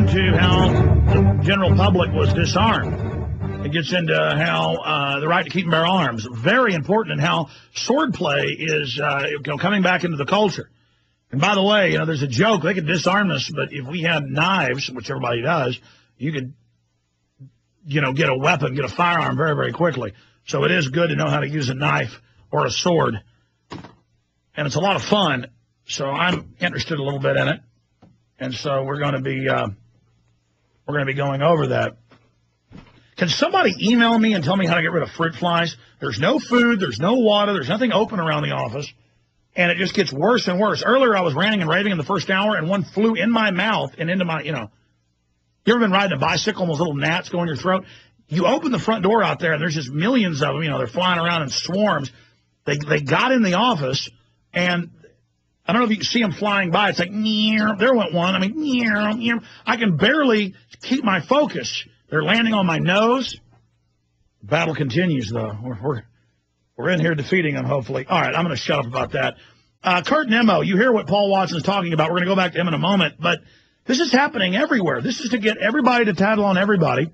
into how the general public was disarmed. It gets into how the right to keep and bear arms, very important, and how swordplay is coming back into the culture. And by the way, there's a joke. They could disarm us, but if we had knives, which everybody does, you could, get a weapon, get a firearm very, very quickly. So it is good to know how to use a knife or a sword. And it's a lot of fun. So I'm interested a little bit in it. And so we're going to be going over that. Can somebody email me and tell me how to get rid of fruit flies? There's no food, there's no water, there's nothing open around the office, and it just gets worse and worse. Earlier I was ranting and raving in the first hour, and one flew in my mouth and into my, you ever been riding a bicycle and those little gnats go in your throat? You open the front door out there, and there's just millions of them, they're flying around in swarms. They got in the office, and I don't know if you can see them flying by. It's like, there went one. I mean, I can barely keep my focus. They're landing on my nose. The battle continues, though. We're in here defeating them, hopefully. All right, I'm going to shut up about that. Kurt Nimmo, you hear what Paul Watson's talking about. We're going to go back to him in a moment. But this is happening everywhere. This is to get everybody to tattle on everybody.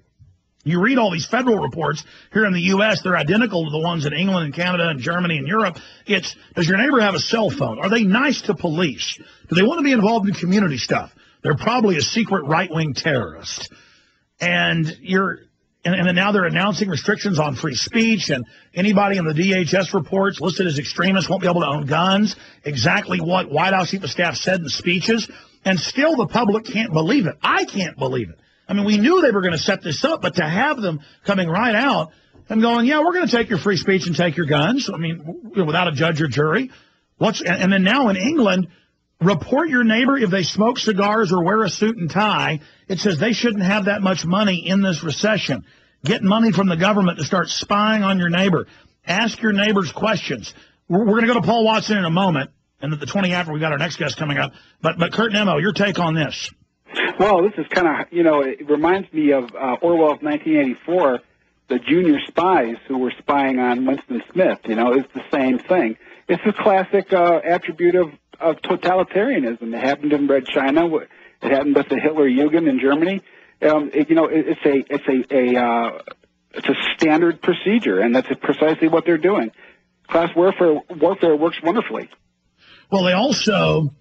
You read all these federal reports here in the U.S. They're identical to the ones in England and Canada and Germany and Europe. It's, does your neighbor have a cell phone? Are they nice to police? Do they want to be involved in community stuff? They're probably a secret right-wing terrorist. And then now they're announcing restrictions on free speech, and anybody in the DHS reports listed as extremists won't be able to own guns. Exactly what White House Chief of Staff said in speeches, and still the public can't believe it. I can't believe it. I mean, we knew they were going to set this up, but to have them coming right out and going, yeah, we're going to take your free speech and take your guns. I mean, without a judge or jury. And then now in England, report your neighbor if they smoke cigars or wear a suit and tie. It says they shouldn't have that much money in this recession. Get money from the government to start spying on your neighbor. Ask your neighbors questions. We're going to go to Paul Watson in a moment, and at the 20 after, we've got our next guest coming up. But Kurt Nimmo, your take on this. Well, this is kind of, it reminds me of Orwell's 1984, the junior spies who were spying on Winston Smith. It's the same thing. It's a classic attribute of totalitarianism. It happened in Red China. It happened with the Hitler-Jugend in Germany. It's a standard procedure, and that's precisely what they're doing. Class warfare works wonderfully. Well, they also,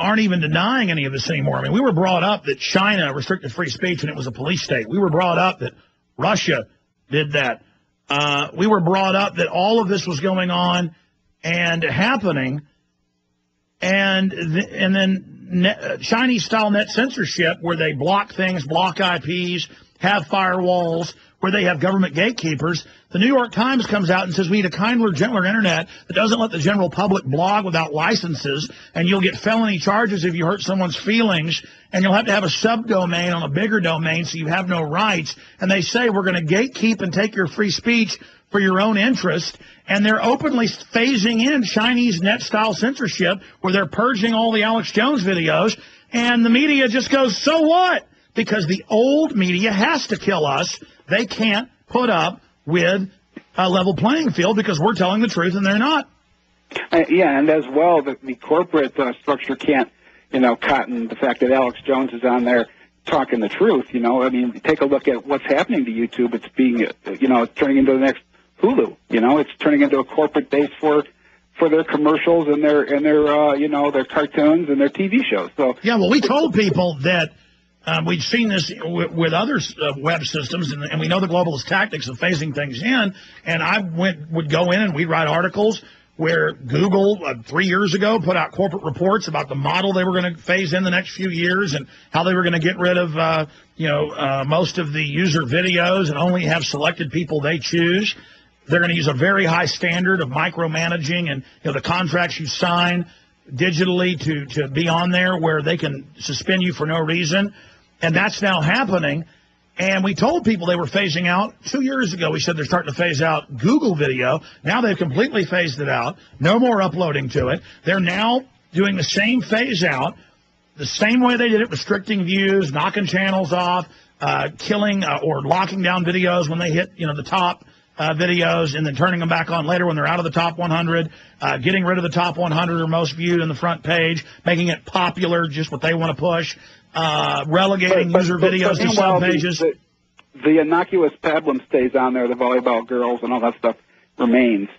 aren't even denying any of this anymore. I mean, we were brought up that China restricted free speech and it was a police state. We were brought up that Russia did that. We were brought up that all of this was going on and happening, and then Chinese-style net censorship, where they block things, block IPs, have firewalls, where they have government gatekeepers. The New York Times comes out and says we need a kinder, gentler internet that doesn't let the general public blog without licenses, and you'll get felony charges if you hurt someone's feelings, and you'll have to have a subdomain on a bigger domain so you have no rights. And they say we're going to gatekeep and take your free speech for your own interest, and they're openly phasing in Chinese net-style censorship where they're purging all the Alex Jones videos, and the media just goes, so what? Because the old media has to kill us. They can't put up with a level playing field because we're telling the truth and they're not. Yeah, and as well, the corporate structure can't, cotton the fact that Alex Jones is on there talking the truth. I mean, take a look at what's happening to YouTube. It's being, it's turning into the next Hulu. It's turning into a corporate base for their commercials and their their cartoons and their TV shows. So yeah, well, we told people that we'd seen this with other web systems, and we know the globalist tactics of phasing things in. And I would go in and we'd write articles where Google 3 years ago put out corporate reports about the model they were going to phase in the next few years and how they were going to get rid of most of the user videos and only have selected people they choose. They're going to use a very high standard of micromanaging and the contracts you sign digitally to be on there where they can suspend you for no reason. And that's now happening. And we told people they were phasing out 2 years ago. We said they're starting to phase out Google video. Now they've completely phased it out. No more uploading to it. They're now doing the same phase out, the same way they did it, restricting views, knocking channels off, killing or locking down videos when they hit the top videos and then turning them back on later when they're out of the top 100, getting rid of the top 100 or most viewed in the front page, making it popular, just what they want to push, relegating user videos to sub pages. The innocuous pablum stays on there, the volleyball girls and all that stuff remains.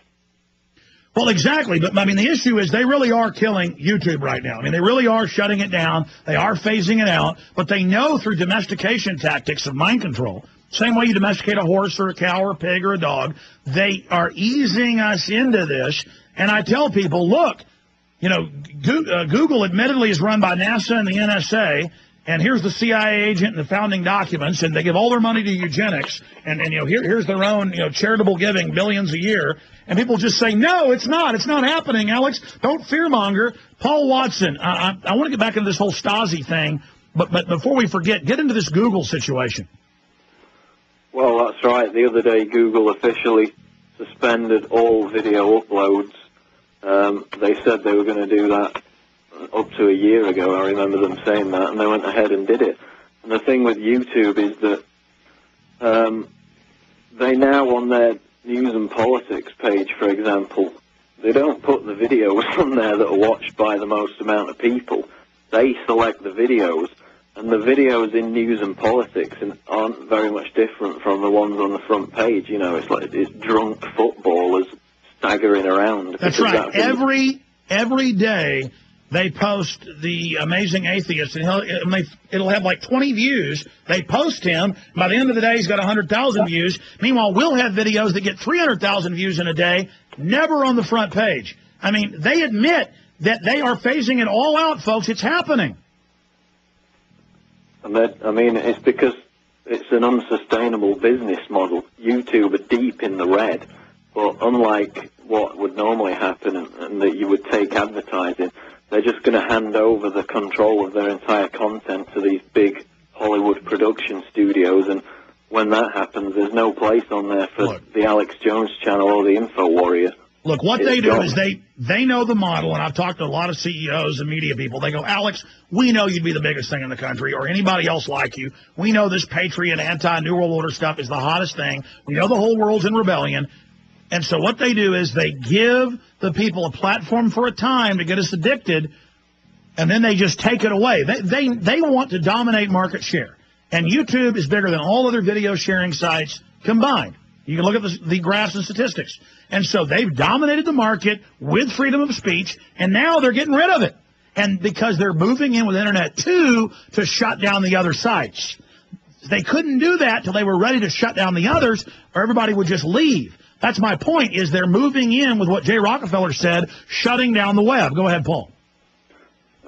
Well, exactly. But, I mean, the issue is they really are killing YouTube right now. I mean, they really are shutting it down. They are phasing it out. But they know through domestication tactics of mind control, same way you domesticate a horse or a cow or a pig or a dog, they are easing us into this. And I tell people, look, you know, Google admittedly is run by NASA and the NSA. And here's the CIA agent and the founding documents, and they give all their money to eugenics, and you know, here's their own, you know, charitable giving, billions a year, and people just say, no, it's not happening, Alex, don't fearmonger. Paul Watson, I want to get back into this whole Stasi thing, but before we forget, get into this Google situation. Well, that's right. The other day, Google officially suspended all video uploads. They said they were going to do that up to a year ago. I remember them saying that, and they went ahead and did it. And the thing with YouTube is that they now, on their news and politics page, for example, they don't put the videos on there that are watched by the most amount of people. They select the videos, and the videos in news and politics aren't very much different from the ones on the front page. You know, it's drunk footballers staggering around. That's right. Every day they post the Amazing Atheist, and it'll have like 20 views. They post him. By the end of the day, he's got 100,000 views. Meanwhile, we'll have videos that get 300,000 views in a day, never on the front page. I mean, they admit that they are phasing it all out, folks. It's happening. And I mean, it's because it's an unsustainable business model. YouTube are deep in the red, but unlike what would normally happen and that you would take advertising, they're just going to hand over the control of their entire content to these big Hollywood production studios, and when that happens, there's no place on there for the Alex Jones channel or the Info Warrior. Look, what they do is they know the model, and I've talked to a lot of CEOs and media people. They go, Alex, we know you'd be the biggest thing in the country, or anybody else like you. We know this patriot, anti-New World Order stuff is the hottest thing. We know the whole world's in rebellion. And so what they do is they give the people a platform for a time to get us addicted, and then they just take it away. They want to dominate market share. And YouTube is bigger than all other video sharing sites combined. You can look at the graphs and statistics. And so they've dominated the market with freedom of speech, and now they're getting rid of it. And because they're moving in with Internet 2 to shut down the other sites. They couldn't do that till they were ready to shut down the others, or everybody would just leave. That's my point, is they're moving in with what Jay Rockefeller said, shutting down the web. Go ahead, Paul.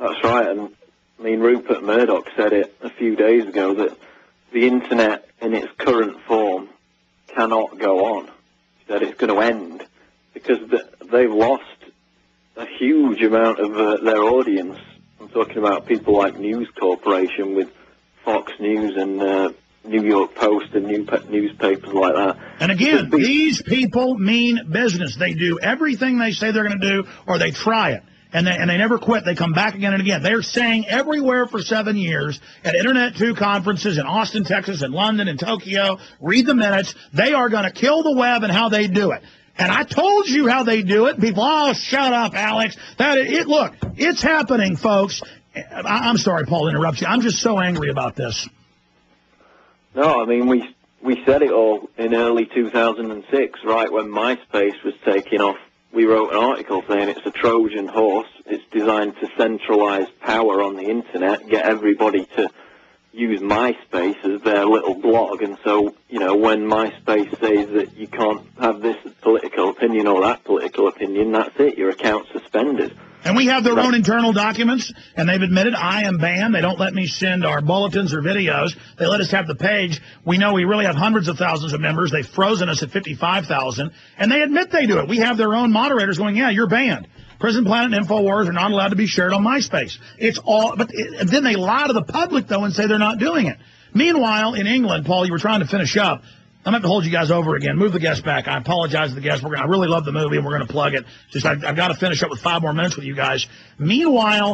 That's right. And I mean, Rupert Murdoch said it a few days ago that the Internet in its current form cannot go on, that it's going to end, because they've lost a huge amount of their audience. I'm talking about people like News Corporation with Fox News and New York Post and newspapers like that. And again, these people mean business. They do everything they say they're going to do, or they try it. And they never quit. They come back again and again. They're saying everywhere for 7 years at Internet 2 conferences in Austin, Texas, in London, in Tokyo, read the minutes, they are going to kill the web and how they do it. And I told you how they do it. People, oh, shut up, Alex. Look, it's happening, folks. I'm sorry, Paul, to interrupt you. I'm just so angry about this. No, I mean, we said it all in early 2006, right when MySpace was taking off. We wrote an article saying it's a Trojan horse. It's designed to centralize power on the Internet, get everybody to use MySpace as their little blog. And so, you know, when MySpace says that you can't have this political opinion or that political opinion, that's it. Your account's suspended. And we have their own internal documents, and they've admitted I am banned. They don't let me send our bulletins or videos. They let us have the page. We know we really have hundreds of thousands of members. They've frozen us at 55,000, and they admit they do it. We have their own moderators going, yeah, you're banned. Prison Planet and InfoWars are not allowed to be shared on MySpace. It's all, but then they lie to the public, though, and say they're not doing it. Meanwhile, in England, Paul, you were trying to finish up. I'm going to have to hold you guys over again. Move the guest back. I apologize to the guests. I really love the movie, and we're going to plug it. Just I've got to finish up with 5 more minutes with you guys. Meanwhile,